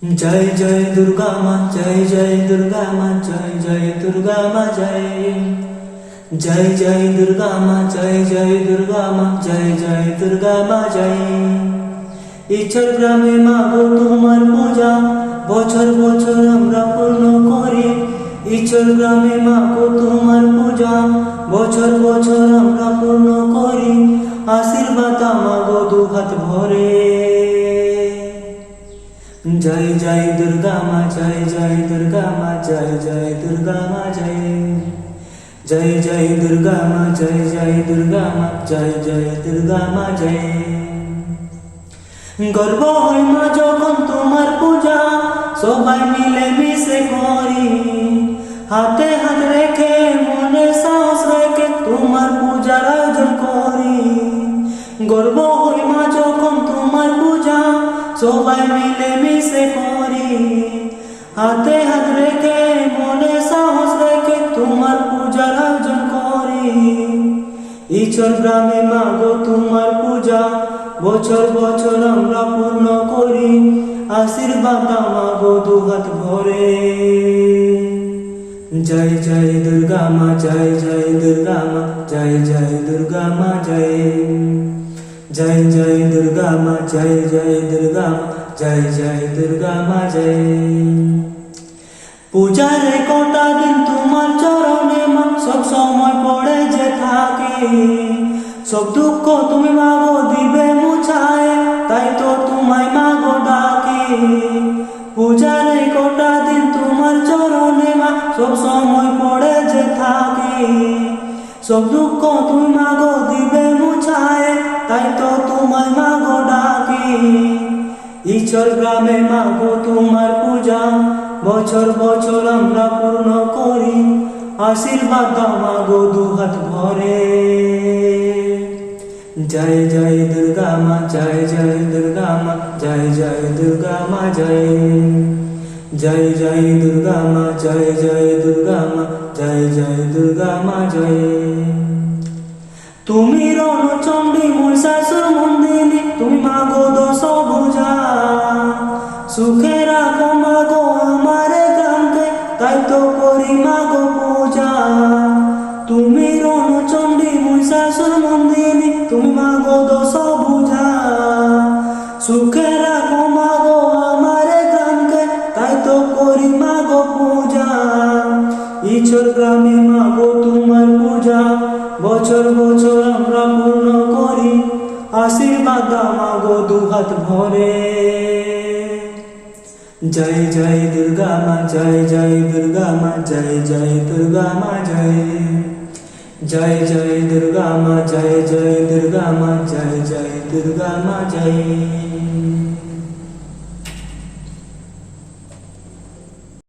जय जय दुर्गा माँ, जय जय दुर्गा माँ, जय जय दुर्गा माँ, जय जय दुर्गा माँ, जय जय दुर्गा माँ, जय जय दुर्गा माँ, जय। इच्छर ग्रामे मागो तुम्हार पूजा বছর বছর আমরা পূর্ণ করি। ইচ্ছর গ্রামে মাগো তোমার পূজা বছর বছর আমরা পূর্ণ করি। আশীর্বাদ মাগো দুহাত ভরে। जय जय दुर्गा माँ, जय जय दुर्गा माँ, जय जय दुर्गा माँ, जय जय दुर्गा माँ, जय जय दुर्गा माँ, जय जय दुर्गा माँ, जय। गर्व হয় মা যখন তোমার পূজা সবাই মিলে মিশে করি। হাতে হাত রেখে মনে সাহস রেখে তোমার পূজার আয়োজন করি। গর্ব হয় মা যখন তোমার পূজা সবাই মিলে মিশে করি। হাতে হাত রেখে মনে সাহস রেখে তোমার পূজার আয়োজন করি। ইচ্ছর গ্রামে মাগো তোমার পূজা বছর বছর আমরা পূর্ণ করি। আশীর্বাদ মাগো দুহাত ভরে। जय जय दुर्गा माँ, जय जय दुर्गा माँ, जय जय दुर्गा माँ, जय जय जय दुर्गा माँ, जय जय दुर्गा माँ, जय जय दुर्गा माँ, जय। পূজার কটা দিন তোমার চরণে মা সব সময় পড়ে যে থাকে। সব দুঃখ তুমি মাগো দিবে মুছায়, তাই তো তোমায় মাগো ডাকে। পূজার কটা দিন তোমার চরণে মা সব সময় পড়ে যে থাকে। সব দুঃখ তুমি মাগো দিবে মুছায়, তাই তো তোমায় মাগো ডাকে। ইচ্ছর গ্রামে মাগো তোমার পূজা বছর বছর আমরা পূর্ণ করি। আশীর্বাদ দাও মাগো দুহাত ভরে। जय जय दुर्गा माँ, जय जय दुर्गा माँ, जय जय दुर्गा माँ, जय जय जय दुर्गा माँ, जय जय दुर्गा माँ, जय जय दुर्गा माँ, जय। তুমি রণচণ্ডী মহিষাসুর মন্দিনী, তুমি মাগো দশভুজা। সুখে রাখো মাগো আমারে গ্রামকে, তাই তো করি মাগো পূজা। তুমি রণচণ্ডী মহিষাসুর মন্দিনী, তুমি মাগো দশভুজা। সুখে রাখো মাগো আমারে গ্রামকে, তাই তো করি মাগো পূজা। ইচ্ছর গ্রামে মাগো তোমার পূজা বছর বছর আমরা পূর্ণ করি। আশীর্বাদ মাগো দুহাত ভরে। जय जय दुर्गा माँ, जय जय दुर्गा माँ, जय जय दुर्गा माँ, जय जय जय दुर्गा माँ, जय जय दुर्गा माँ, जय जय दुर्गा माँ, जय।